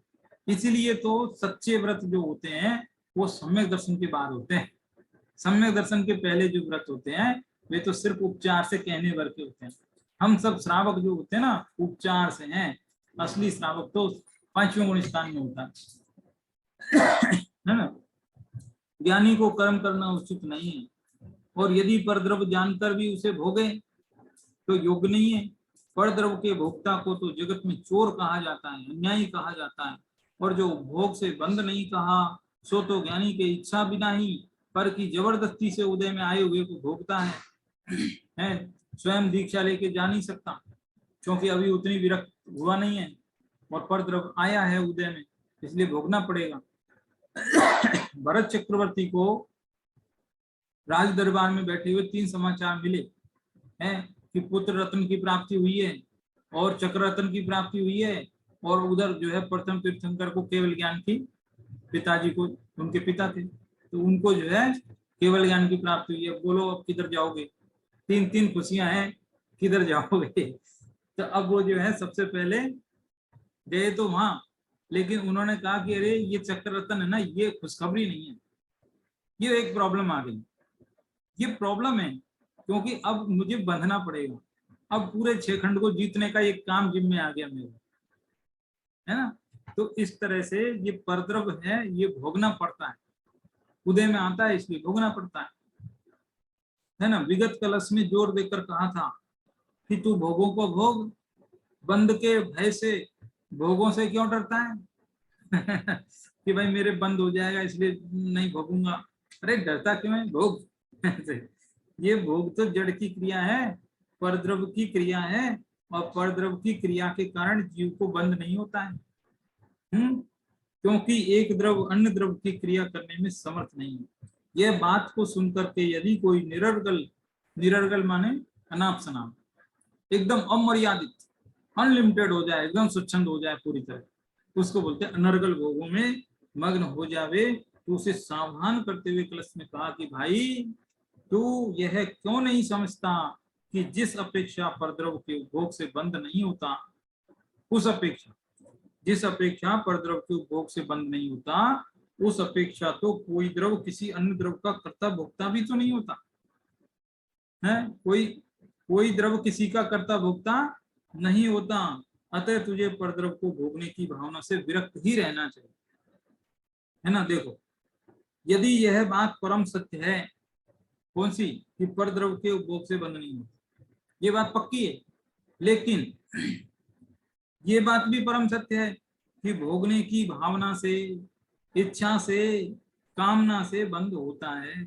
Speaker 1: इसीलिए तो सच्चे व्रत जो होते हैं वो सम्यक दर्शन के बाद होते हैं। सम्यक दर्शन के पहले जो व्रत होते हैं वे तो सिर्फ उपचार से कहने भर के होते हैं। हम सब श्रावक जो होते हैं ना, उपचार से हैं, असली श्रावक तो 5वें गुण स्थान में होता है ना। ज्ञानी को कर्म करना उचित नहीं है, और यदि परद्रव्य जानकर भी उसे भोगे तो योग्य नहीं है। परद्रव्य के भोक्ता को तो जगत में चोर कहा जाता है, अन्यायी कहा जाता है, और जो भोग से बंद नहीं कहा, सो तो ज्ञानी के इच्छा बिना ही पर की जबरदस्ती से उदय में आए हुए को भोगता है। स्वयं दीक्षा लेके जा नहीं सकता, क्योंकि अभी उतनी विरक्त हुआ नहीं है, और परद्रव्य आया है उदय में, इसलिए भोगना पड़ेगा। भरत चक्रवर्ती को राज दरबार में बैठे हुए 3 समाचार मिले हैं कि पुत्र रत्न की प्राप्ति हुई है, और चक्र रत्न की प्राप्ति हुई है, और उधर जो है प्रथम तीर्थंकर को केवल ज्ञान की, पिताजी को, उनके पिता थे, तो उनको जो है केवल ज्ञान की प्राप्ति हुई है। बोलो अब किधर जाओगे? 3 खुशियां हैं, किधर जाओगे? तो अब वो जो है सबसे पहले गए तो वहां, लेकिन उन्होंने कहा कि अरे ये चक्र रत्न है ना, ये खुशखबरी नहीं है, ये एक प्रॉब्लम आ गई। ये प्रॉब्लम है, क्योंकि अब मुझे बंधना पड़ेगा, अब पूरे 6 खंड को जीतने का एक काम जिम्मे आ गया मेरा, है ना। तो इस तरह से ये परद्रव्य है, ये भोगना पड़ता है, उदय में आता है इसलिए भोगना पड़ता है ना। विगत कलश में जोर देकर कहा था कि तू भोगों को भोग, बंद के भय से भोगों से क्यों डरता है? कि भाई मेरे बंद हो जाएगा इसलिए नहीं भोगूंगा। अरे डरता क्यों है, भोग। ये भोग तो जड़ की क्रिया है, परद्रव्य की क्रिया है, और परद्रव्य की क्रिया के कारण जीव को बंद नहीं होता है। क्योंकि एक द्रव्य अन्य द्रव्य की क्रिया करने में समर्थ नहीं है। यह बात को सुनकर के यदि कोई निरर्गल, निरर्गल माने अनाप शनाप, एकदम अमर्यादित अनलिमिटेड हो जाए, एकदम स्वच्छंद हो जाए पूरी तरह, उसको बोलते हैं अनर्गल भोगों में मग्न हो जावे। तो उसे सावधान करते हुए कलश ने कहा कि भाई तू यह क्यों नहीं समझता कि जिस अपेक्षा परद्रव के उपभोग से बंद नहीं होता, उस अपेक्षा, जिस अपेक्षा परद्रव के उपभोग से बंद नहीं होता, उस अपेक्षा तो कोई द्रव किसी अन्य द्रव का कर्ता भोक्ता भी तो नहीं होता है। कोई द्रव किसी का कर्ता भोक्ता नहीं होता। अतः तुझे परद्रव को भोगने की भावना से विरक्त ही रहना चाहिए, है ना। देखो, यदि यह बात परम सत्य है, कौन सी, कि परद्रव के उपभोग से बंद नहीं होता, ये बात पक्की है। लेकिन ये बात भी परम सत्य है कि भोगने की भावना से, इच्छा से, कामना से बंद होता है।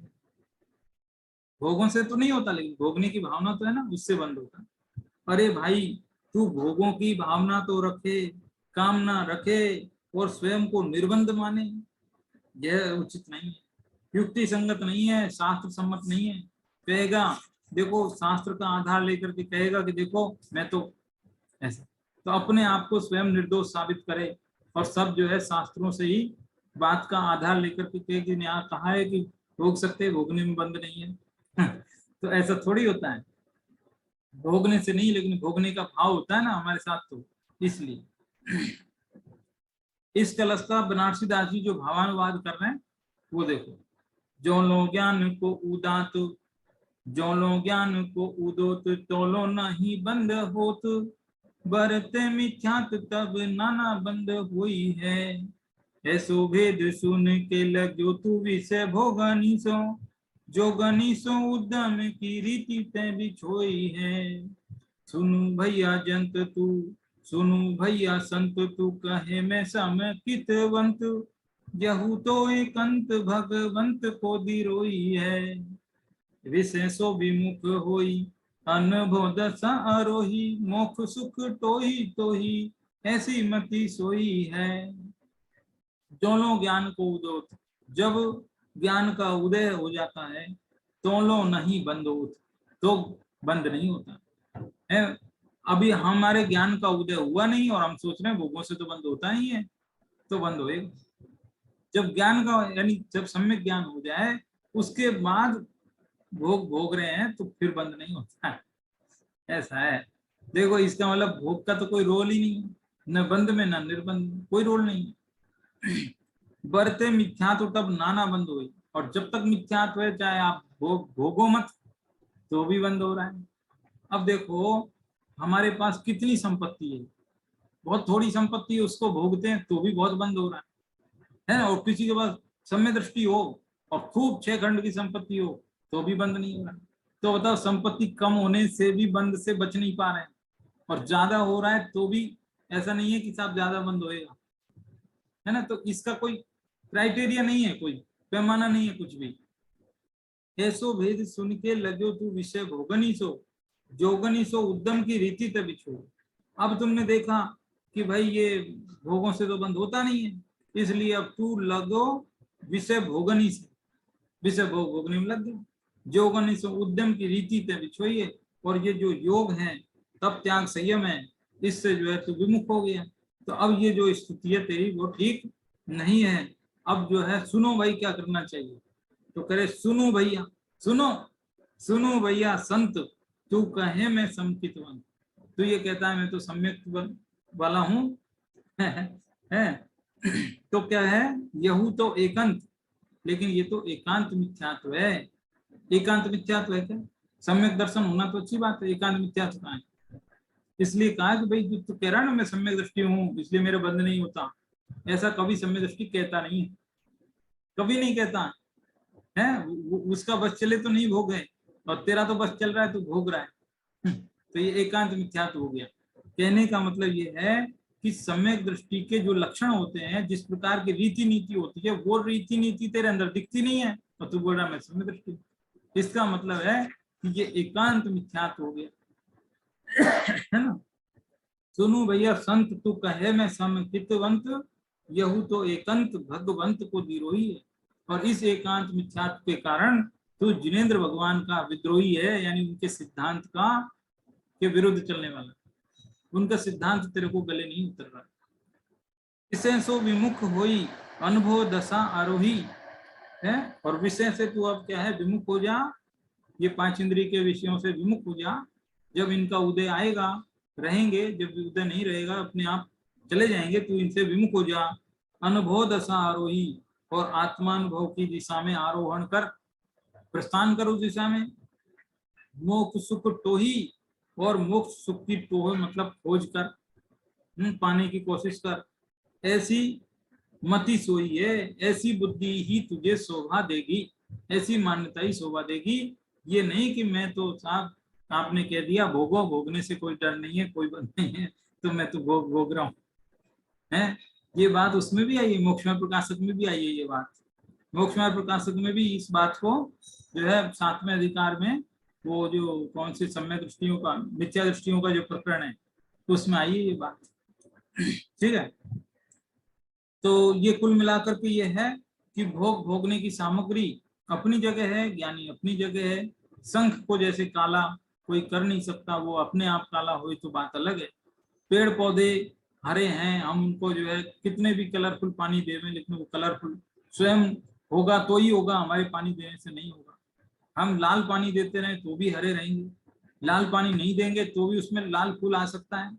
Speaker 1: भोगों से तो नहीं होता, लेकिन भोगने की भावना तो है ना, उससे बंद होता है। अरे भाई, तू भोगों की भावना तो रखे, कामना रखे, और स्वयं को निर्बंध माने, यह उचित नहीं है, युक्ति संगत नहीं है, शास्त्र सम्मत नहीं है। कहेगा, देखो शास्त्र का आधार लेकर के कहेगा कि देखो मैं तो ऐसा, तो अपने आप को स्वयं निर्दोष साबित करे, और सब जो है शास्त्रों से ही बात का आधार लेकर के कहे कि यहाँ कहा है कि भोग सकते, भोगने में बंद नहीं है। तो ऐसा थोड़ी होता है, भोगने से नहीं, लेकिन भोगने का भाव होता है ना हमारे साथ, तो इसलिए इस कलश का बनारसी दास जी जो भावानुवाद कर रहे हैं वो देखो, जो लो ज्ञान को उदात, जो लो ज्ञान को उदोत, तो लो नहीं बंद होत, बरते मिथ्यात तब नाना बंद हुई है। ऐसो भेद सुन के लगो तू विषय भोगनी सो, जो गनी सो उद्यम की रीति तय बिछोई है। सुनु भैया जंत तू, सुनु भैया संत तू, कहे मैं समकितवंत, यहू तो एकांत भगवंत को दिरोई है। विषय सो विमुख होई, अनुभव दशा आरोही, मोक्ष सुख टोही टोही, ऐसी मति सोई है। दोनों ज्ञान को उदोत, जब ज्ञान का उदय हो जाता है, तोलो नहीं बंद होत, तो बंद नहीं होता है। अभी हमारे ज्ञान का उदय हुआ नहीं और हम सोच रहे हैं भोगों से तो बंद होता नहीं है, तो बंद होएगा जब ज्ञान का, यानी जब सम्यक ज्ञान हो जाए उसके बाद भोग भोग रहे हैं तो फिर बंद नहीं होता है। ऐसा है। देखो, इसका मतलब भोग का तो कोई रोल ही नहीं है, न बंद में न निर्बंध, कोई रोल नहीं है। बरते मिथ्यात्व तब नाना बंद हुई, और जब तक मिथ्यात्व है, चाहे आप भोगो मत, तो भी बंद हो रहा है। अब देखो, हमारे पास कितनी संपत्ति है, बहुत थोड़ी संपत्ति है, उसको भोगते हैं तो भी बहुत बंद हो रहा है ना। और किसी के पास सम्य दृष्टि हो और खूब 6 खंड की संपत्ति हो तो भी बंद नहीं हो रहा है। तो बताओ, संपत्ति कम होने से भी बंद से बच नहीं पा रहे हैं, और ज्यादा हो रहा है तो भी ऐसा नहीं है कि साहब ज्यादा बंद होएगा, है ना। तो इसका कोई क्राइटेरिया नहीं है, कोई पैमाना नहीं है कुछ भी। ऐसो भेद सुन के लगो तू विषय भोगनी सो, जोगनी सो उद्यम की रीति तभी छोड़। अब तुमने देखा कि भाई ये भोगों से तो बंद होता नहीं है, इसलिए अब तू लगो विषय भोगनी से, विषय भोग भोगने में लग गया। जोगनी से उद्यम की रीति तभी छोड़िए, और ये जो योग है, तब त्याग संयम है, इससे जो है तू विमुख हो गया। तो अब ये जो स्थिति है तेरी वो ठीक नहीं है। अब जो है सुनो भाई क्या करना चाहिए, तो करे सुनो भैया, सुनो, सुनो भैया संत, तू कहे मैं समकितवंत, तू ये कहता है मैं तो सम्यक वाला हूँ, है। तो क्या है, यहू तो एकांत, लेकिन ये तो एकांत मिथ्यात्व है। एकांत मिथ्यात्व है क्या, सम्यक दर्शन होना तो अच्छी बात है, एकांत मिथ्यात्व का है। इसलिए कहा कि भाई तू कह रहा है ना मैं सम्यक दृष्टि हूँ इसलिए मेरा बंद नहीं होता, ऐसा कभी सम्यक दृष्टि कहता नहीं है, कभी नहीं कहता है। उसका बस चले तो नहीं भोग है, और तेरा तो बस चल रहा है तो भोग रहा है। तो ये एकांत मिथ्यात्व हो गया। कहने का मतलब ये है कि सम्यक दृष्टि के जो लक्षण होते हैं, जिस प्रकार की रीति नीति होती है, वो रीति नीति तेरे अंदर दिखती नहीं है, और तू बोल रहा मैं सम्यक दृष्टि। इसका मतलब है कि ये एकांत मिथ्यात्व हो गया, है ना। सुनो भैया संत, तू कहे मैं समकितवंत, यहू तो एकांत भगवंत को दिरोही है। और इस एकांत मिथ्यात्व के कारण तू जिनेंद्र भगवान का विद्रोही है, यानी उनके सिद्धांत का के विरुद्ध चलने वाला। उनका सिद्धांत तेरे को गले नहीं उतर रहा। विषय सो विमुख होई अनुभव दशा आरोही है, और विषय से तू अब क्या है, विमुख हो जा। ये 5 इंद्रिय के विषयों से विमुख हो जा। जब इनका उदय आएगा रहेंगे, जब उदय नहीं रहेगा अपने आप चले जाएंगे, तू इनसे विमुख हो जा। अनुभव दशा आरोही, और आत्मानुभव की दिशा में आरोहण कर, प्रस्थान कर उस दिशा में। मोक्ष सुख टोही, और मोक्ष सुख की टोह मतलब खोज कर, पाने की कोशिश कर। ऐसी मति सोई है, ऐसी बुद्धि ही तुझे शोभा देगी, ऐसी मान्यता ही शोभा देगी। ये नहीं कि मैं तो साहब आपने कह दिया भोगो, भोगने से कोई डर नहीं है, कोई बात नहीं है, तो मैं तो भोग रहा हूँ है। ये बात उसमें भी आई है, मोक्षमय प्रकाशक में भी आई है ये बात। मोक्षमय प्रकाशक में भी इस बात को जो है 7वें अधिकार में, वो जो कौन सी सम्यक दृष्टियों का, मिथ्या दृष्टियों का जो प्रकरण है, उसमें आई है ये बात। ठीक है, तो ये कुल मिलाकर के ये है कि भोग भोगने की सामग्री अपनी जगह है, ज्ञानी अपनी जगह है। शंख को जैसे काला कोई कर नहीं सकता, वो अपने आप काला हो तो बात अलग है। पेड़ पौधे हरे हैं, हम उनको जो है कितने भी कलरफुल पानी देवें, लेकिन वो कलरफुल स्वयं होगा तो ही होगा, हमारे पानी देने से नहीं होगा। हम लाल पानी देते रहे तो भी हरे रहेंगे, लाल पानी नहीं देंगे तो भी उसमें लाल फूल आ सकता है।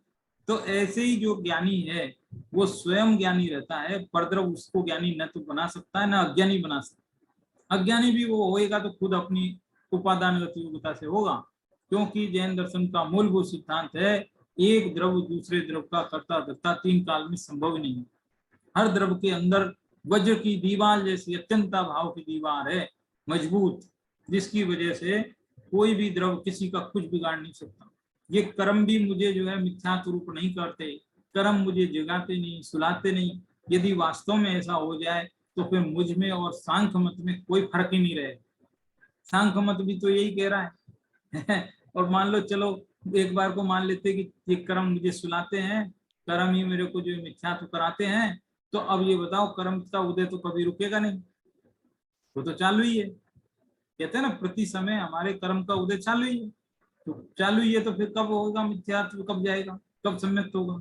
Speaker 1: तो ऐसे ही जो ज्ञानी है वो स्वयं ज्ञानी रहता है, परद्रव उसको ज्ञानी न तो बना सकता है, न अज्ञानी बना सकता। अज्ञानी भी वो होएगा तो खुद अपनी उपादान योग्यता से होगा, क्योंकि जैन दर्शन का मूलभूत सिद्धांत है एक द्रव दूसरे द्रव का कर्ता धर्ता 3 काल में संभव नहीं है। हर द्रव के अंदर वज्र की दीवार जैसी अत्यंता भाव की दीवार है मजबूत, जिसकी वजह से कोई भी द्रव किसी का कुछ बिगाड़ नहीं सकता। ये कर्म भी मुझे जो है मिथ्या रूप नहीं करते, कर्म मुझे जगाते नहीं, सुलाते नहीं। यदि वास्तव में ऐसा हो जाए तो फिर मुझ में और सांख्य मत में कोई फर्क ही नहीं रहे। सांख्य मत भी तो यही कह रहा है और मान लो चलो एक बार को मान लेते कि ये कर्म मुझे सुलाते हैं, कर्म ही मेरे को जो मिथ्या कराते हैं, तो अब ये बताओ कर्म का उदय तो कभी रुकेगा नहीं, वो तो चालू ही है। कहते हैं ना प्रति समय हमारे कर्म का उदय चालू ही है, तो चालू ही है तो फिर कब होगा मिथ्यात्व, कब जाएगा, कब सम्यक होगा?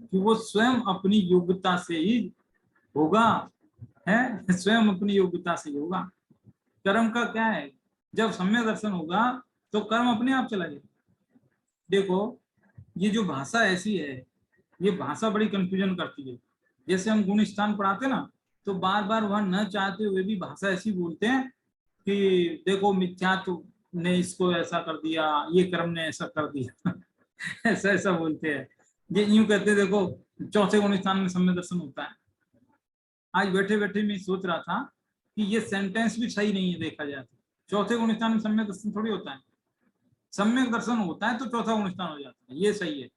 Speaker 1: कि वो स्वयं अपनी योग्यता से ही होगा, है स्वयं अपनी योग्यता से ही होगा। कर्म का क्या है, जब सम्यक दर्शन होगा तो कर्म अपने आप चला जाएगा। देखो ये जो भाषा ऐसी है, ये भाषा बड़ी कंफ्यूजन करती है। जैसे हम गुण स्थान पढ़ाते ना, तो बार बार वह न चाहते हुए भी भाषा ऐसी बोलते हैं कि देखो मिथ्यात्व ने इसको ऐसा कर दिया, ये कर्म ने ऐसा कर दिया ऐसा ऐसा बोलते हैं। ये यूं कहते हैं देखो चौथे गुण स्थान में सम्यक दर्शन होता है। आज बैठे बैठे मैं सोच रहा था कि ये सेंटेंस भी सही नहीं है देखा जाए तो। चौथे गुण स्थान में सम्यक दर्शन थोड़ी होता है, सम्यक दर्शन होता है तो चौथा गुण स्थान हो जाता है, ये सही है।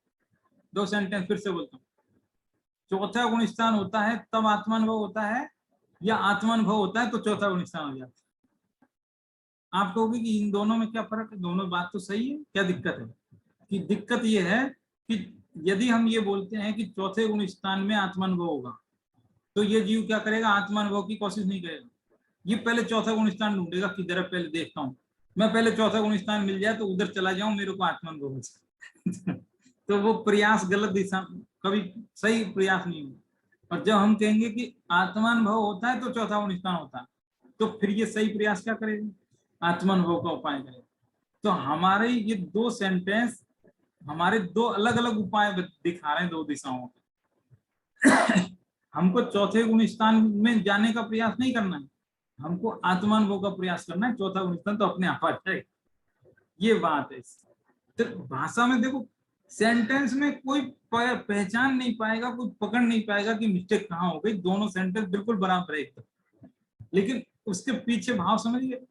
Speaker 1: 2 सेंटेंस फिर से बोलता हूँ, चौथा गुण स्थान होता है तब आत्मानुभव होता है, या आत्मानुभव होता है तो चौथा गुण स्थान हो जाता है। आप कहोगे कि इन दोनों में क्या फर्क है, दोनों बात तो सही है, क्या दिक्कत है? कि दिक्कत ये है कि यदि हम ये बोलते हैं कि चौथे गुण स्थान में आत्मानुभव होगा, तो ये जीव क्या करेगा, आत्मानुभव की कोशिश नहीं करेगा। ये पहले चौथा गुण स्थान ढूंढेगा, किधर पहले देखता हूँ, मैं पहले चौथा गुण स्थान मिल जाए तो उधर चला जाऊं, मेरे को आत्मानुभव हो जाए तो वो प्रयास गलत दिशा, कभी सही प्रयास नहीं होगा। और जब हम कहेंगे कि आत्मानुभव होता है तो चौथा गुण स्थान होता है, तो फिर ये सही प्रयास क्या करेगा, आत्मानुभव का उपाय करेगा। तो हमारे ये 2 सेंटेंस हमारे 2 अलग अलग उपाय दिखा रहे हैं, 2 दिशाओं हमको चौथे गुण स्थान में जाने का प्रयास नहीं करना है, हमको आत्मानुभव का प्रयास करना है, चौथा गुण स्थान तो अपने आप आ जाएगा। ये बात है। तो भाषा में देखो सेंटेंस में कोई पहचान नहीं पाएगा, कोई पकड़ नहीं पाएगा कि मिस्टेक कहाँ हो गई, दोनों सेंटेंस बिल्कुल बराबर है एकदम, लेकिन उसके पीछे भाव समझिए।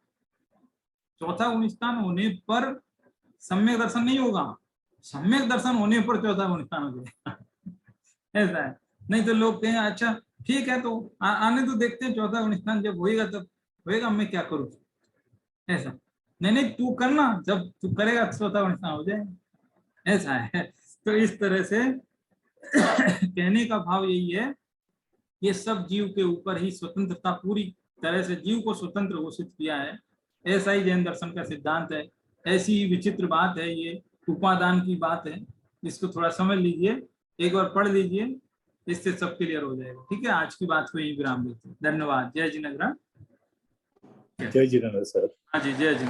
Speaker 1: चौथा गुण स्थान होने पर सम्यक दर्शन नहीं होगा, सम्यक दर्शन होने पर चौथा गुण स्थान हो जाएगा ऐसा है। नहीं तो लोग कहें अच्छा ठीक है तो आने तो देखते हैं, चौथा गुण स्थान जब होएगा तब होएगा, मैं क्या करूँ ऐसा। नहीं नहीं तू करना, जब तू करेगा चौथा गुण स्थान हो जाएगा, ऐसा है। तो इस तरह से कहने का भाव यही है, ये सब जीव के ऊपर ही स्वतंत्रता, पूरी तरह से जीव को स्वतंत्र घोषित किया है। ऐसा ही जैन दर्शन का सिद्धांत है। ऐसी ही विचित्र बात है, ये उपादान की बात है,
Speaker 2: इसको थोड़ा समझ लीजिए, एक बार पढ़ लीजिए, इससे सब क्लियर हो जाएगा। ठीक है, आज की बात को यही विराम देते हैं। धन्यवाद। जय जिनेन्द्र।
Speaker 3: जय जिनेन्द्र सर।
Speaker 2: हाँ जी, जय जिनेन्द्र।